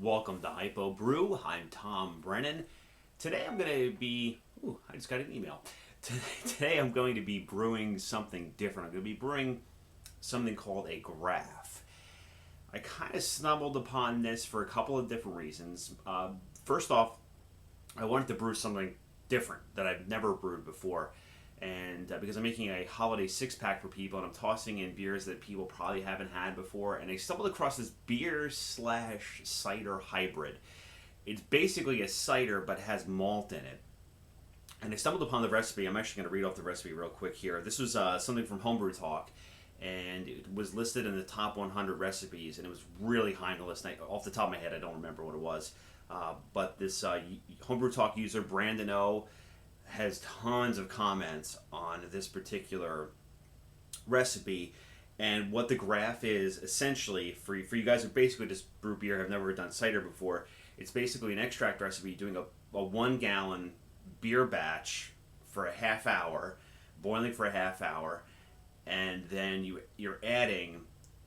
Welcome to Hypo Brew. I'm Tom Brennan. Today I'm going to be, I just got an email. Today I'm going to be brewing something different. I'm going to be brewing something called a Graf. I kind of stumbled upon this for a couple of different reasons. First off, I wanted to brew something different that I've never brewed before. And because I'm making a holiday six-pack for people, and I'm tossing in beers that people probably haven't had before, and I stumbled across this beer/cider hybrid. It's basically a cider, but has malt in it. And I stumbled upon the recipe. I'm actually going to read off the recipe real quick here. This was something from Homebrew Talk, and it was listed in the top 100 recipes, and it was really high on the list. Off the top of my head, I don't remember what it was. But this Homebrew Talk user, Brandon O., has tons of comments on this particular recipe. And what the Graf is, essentially, for you guys who basically just brew beer, have never done cider before, it's basically an extract recipe doing a 1 gallon beer batch for a half hour, boiling for a half hour, and then you're adding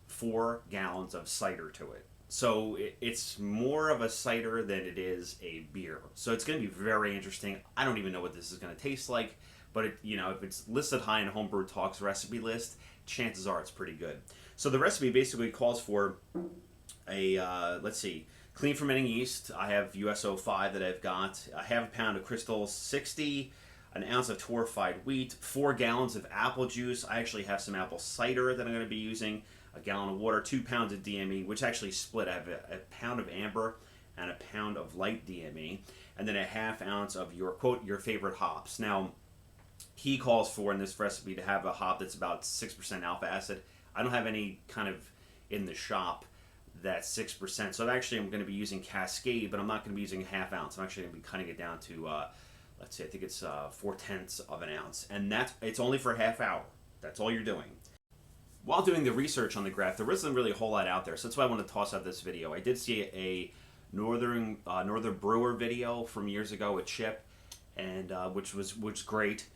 4 gallons of cider to it. So it's more of a cider than it is a beer. So it's going to be very interesting. I don't even know what this is going to taste like, but if it's listed high in Homebrew Talk's recipe list, chances are it's pretty good. So the recipe basically calls for a, clean fermenting yeast. I have USO5 that I've got, a half a pound of Crystal 60, an ounce of torrefied wheat, 4 gallons of apple juice. I actually have some apple cider that I'm going to be using, a gallon of water, 2 pounds of DME, which actually split. I have a pound of amber and a pound of light DME, and then a half ounce of your favorite hops. Now, he calls for in this recipe to have a hop that's about 6% alpha acid. I don't have any kind of in the shop that's 6%. So I'm going to be using Cascade, but I'm not going to be using a half ounce. I'm actually going to be cutting it down to, let's see, I think it's 4/10 of an ounce. And it's only for a half hour. That's all you're doing. While doing the research on the Graf, there wasn't really a whole lot out there, so that's why I want to toss out this video. I did see a Northern Brewer video from years ago with Chip, and which was great,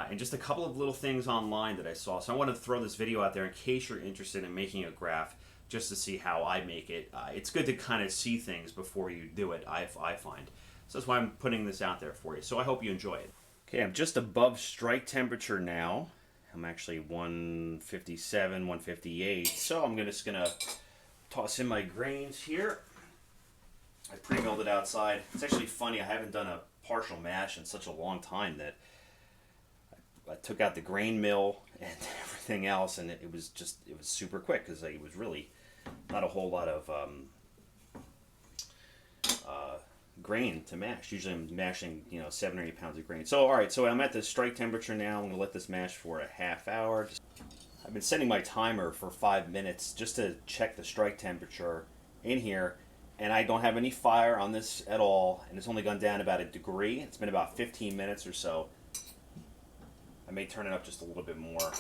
and just a couple of little things online that I saw. So I want to throw this video out there in case you're interested in making a Graf, just to see how I make it. It's good to kind of see things before you do it, I find. So that's why I'm putting this out there for you. So I hope you enjoy it. Okay, I'm just above strike temperature now. I'm actually 157, 158. So I'm just gonna toss in my grains here. I pre-milled it outside. It's actually funny, I haven't done a partial mash in such a long time that I took out the grain mill and everything else, and it was super quick because it was really not a whole lot of grain to mash. Usually I'm mashing 7 or 8 pounds of grain. So alright, so I'm at the strike temperature now. I'm going to let this mash for a half hour. I've been setting my timer for 5 minutes just to check the strike temperature in here, and I don't have any fire on this at all, and it's only gone down about 1 degree. It's been about 15 minutes or so. I may turn it up just a little bit more.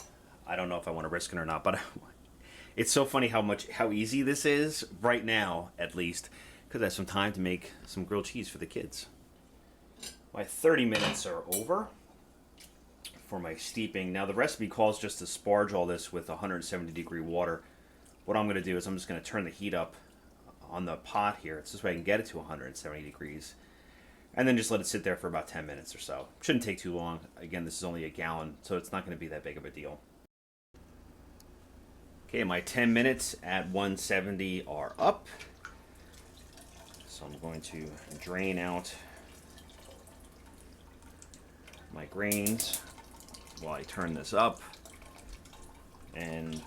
I don't know if I want to risk it or not, but it's so funny how easy this is right now, at least, because I have some time to make some grilled cheese for the kids. My 30 minutes are over for my steeping. Now the recipe calls just to sparge all this with 170-degree water. What I'm going to do is I'm just going to turn the heat up on the pot here. It's this way I can get it to 170 degrees. And then just let it sit there for about 10 minutes or so. Shouldn't take too long. Again, this is only a gallon, so it's not going to be that big of a deal. Okay, my 10 minutes at 170 are up. So I'm going to drain out my grains while I turn this up. And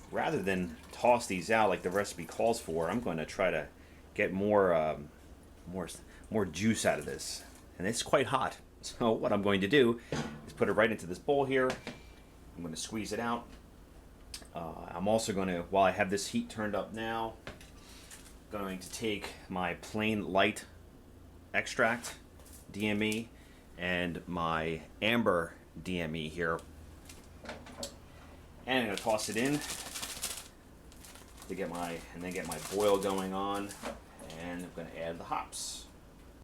rather than toss these out like the recipe calls for, I'm going to try to get more juice out of this. And it's quite hot. So what I'm going to do is put it right into this bowl here. I'm going to squeeze it out. I'm also going to, while I have this heat turned up now, going to take my plain light extract DME and my amber DME here, and I'm going to toss it in to get my boil going on, and I'm going to add the hops.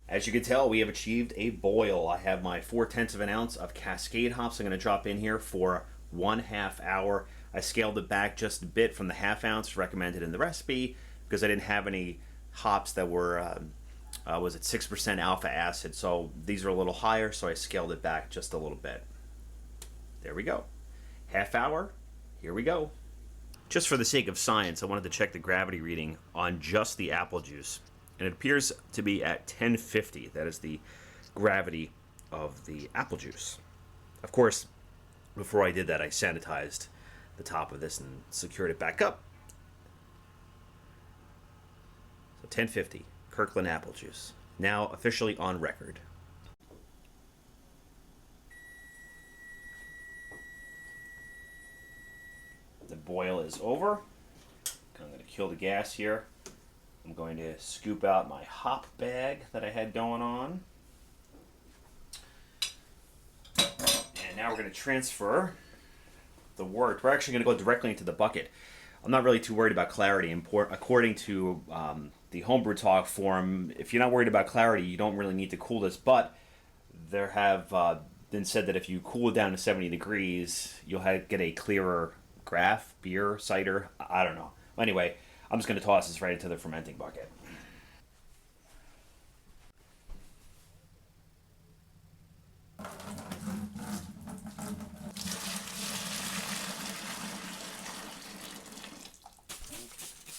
As you can tell, we have achieved a boil. I have my 4/10 of an ounce of Cascade hops I'm going to drop in here for 1/2 hour. I scaled it back just a bit from the half ounce recommended in the recipe because I didn't have any hops that were was it 6% alpha acid, so these are a little higher, so I scaled it back just a little bit. There we go. Half hour, here we go. Just for the sake of science, I wanted to check the gravity reading on just the apple juice, and it appears to be at 1050. That is the gravity of the apple juice. Of course, before I did that, I sanitized the top of this and secured it back up. So 1050, Kirkland apple juice, now officially on record. The boil is over. I'm going to kill the gas here. I'm going to scoop out my hop bag that I had going on. And now we're going to transfer the wort. We're actually going to go directly into the bucket. I'm not really too worried about clarity. According to the Homebrew Talk forum, if you're not worried about clarity, you don't really need to cool this. But there have been said that if you cool it down to 70 degrees, you'll get a clearer graff, beer, cider, I don't know. Anyway, I'm just going to toss this right into the fermenting bucket.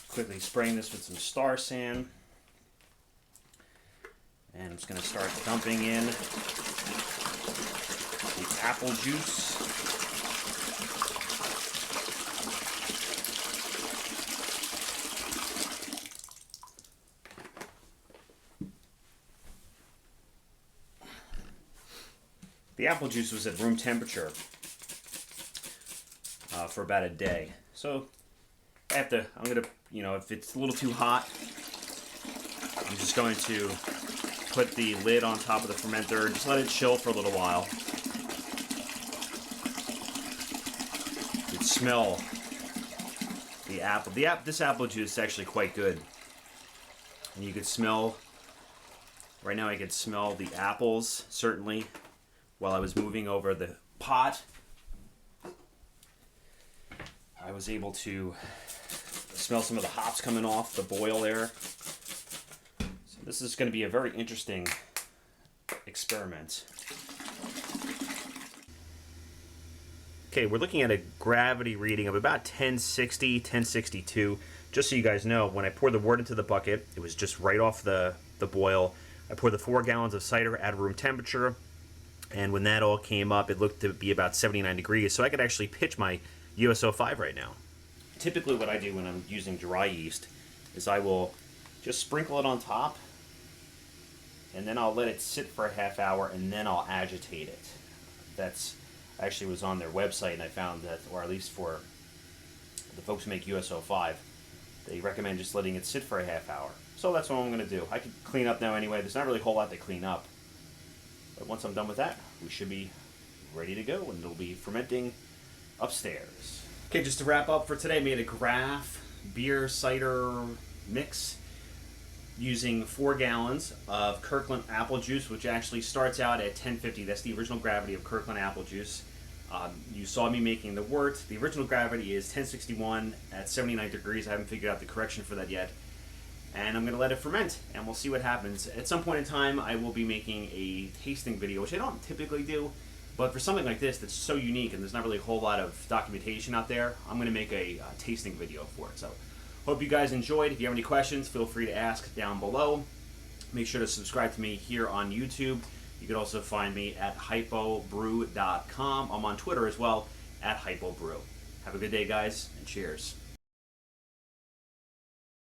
Quickly spraying this with some Star San. And I'm just going to start dumping in the apple juice. The apple juice was at room temperature for about a day. So I'm going to, if it's a little too hot, I'm just going to put the lid on top of the fermenter and just let it chill for a little while. You can smell the apple. This apple juice is actually quite good. And you could smell, right now I could smell the apples, certainly, while I was moving over the pot. I was able to smell some of the hops coming off the boil there. So this is going to be a very interesting experiment. Okay, we're looking at a gravity reading of about 1060, 1062. Just so you guys know, when I poured the wort into the bucket, it was just right off the boil. I poured the 4 gallons of cider at room temperature. And when that all came up, it looked to be about 79 degrees, so I could actually pitch my USO5 right now. Typically what I do when I'm using dry yeast is I will just sprinkle it on top, and then I'll let it sit for a half hour, and then I'll agitate it. That's actually was on their website, and I found that, or at least for the folks who make USO5, they recommend just letting it sit for a half hour. So that's what I'm going to do. I can clean up now anyway. There's not really a whole lot to clean up. But once I'm done with that, we should be ready to go, and it'll be fermenting upstairs. Okay, just to wrap up for today, I made a Graf beer-cider mix using 4 gallons of Kirkland apple juice, which actually starts out at 1050. That's the original gravity of Kirkland apple juice. You saw me making the wort. The original gravity is 1061 at 79 degrees. I haven't figured out the correction for that yet. And I'm going to let it ferment, and we'll see what happens. At some point in time, I will be making a tasting video, which I don't typically do, but for something like this that's so unique and there's not really a whole lot of documentation out there, I'm going to make a tasting video for it. So hope you guys enjoyed. If you have any questions, feel free to ask down below. Make sure to subscribe to me here on YouTube. You can also find me at hypobrew.com. I'm on Twitter as well, at hypobrew. Have a good day, guys, and cheers.